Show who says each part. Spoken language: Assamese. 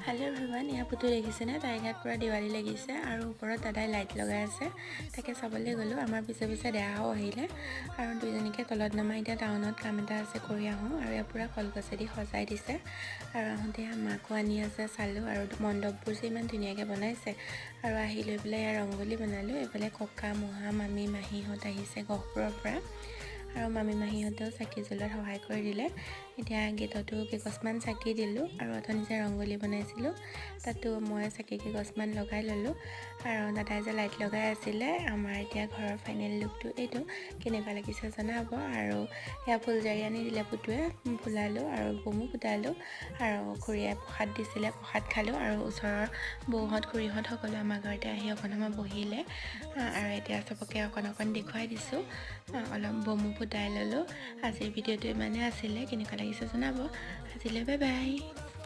Speaker 1: हेलो एवरीवन या पुतु देखिसेने ताई घाट पूरा दिवाली लगिसे और ऊपर दादाई लाइट लगाई आछे ताके सबले गलो आमार पिछे पिछे देहाओ आहिले और दुइजनिके तलत नमाइ दिया टाउनत काम एटा आछे करि आहु और या पूरा कलगछेदि सजाइ दिसे और आहुते माको आनि आछे चालु और मण्डपबुर जे इमान धुनियाके बनाइसे और आहि লৈ পেলাই रंगोली बनालो एफाले कक्का मुहा मामी माहीहत आहिसे गहपुৰৰ পৰা और मामी माहीहतेও चाकी জ্বলাত সহায় কৰি দিলে এতিয়া গেটতো কেকসমান চাকি দিলো আৰু অথনি যে ৰংগোলী বনাইছিলো তাতো মই চাকি কেকসমান লগাই ললো আৰু দাদাই যে লাইট লগাই আছিলে আমাৰ এতিয়া ঘৰৰ ফাইনেল লুকটো এইটো কেনেকুৱা লাগিছে জনাব আৰু এয়া ফুলজাৰি আনি দিলে পুতুৱে ফুলালো আৰু বমু ফুটালো আৰু খুৰীয়ে প্ৰসাদ দিছিলে প্ৰসাদ খালো আৰু ওচৰৰ বৌহত খুৰীহত সকলো আমাৰ ঘৰতে আহি অকণ সময় বহিলে আৰু এতিয়া সবকে অকণ দেখুৱাই দিছো অলপ বমু ফুটাই ললো আজিৰ ভিডিঅ'টো ইমানে আছিলে কেনেকুৱা লাগিছে জনাব আজিলৈ বাই বাই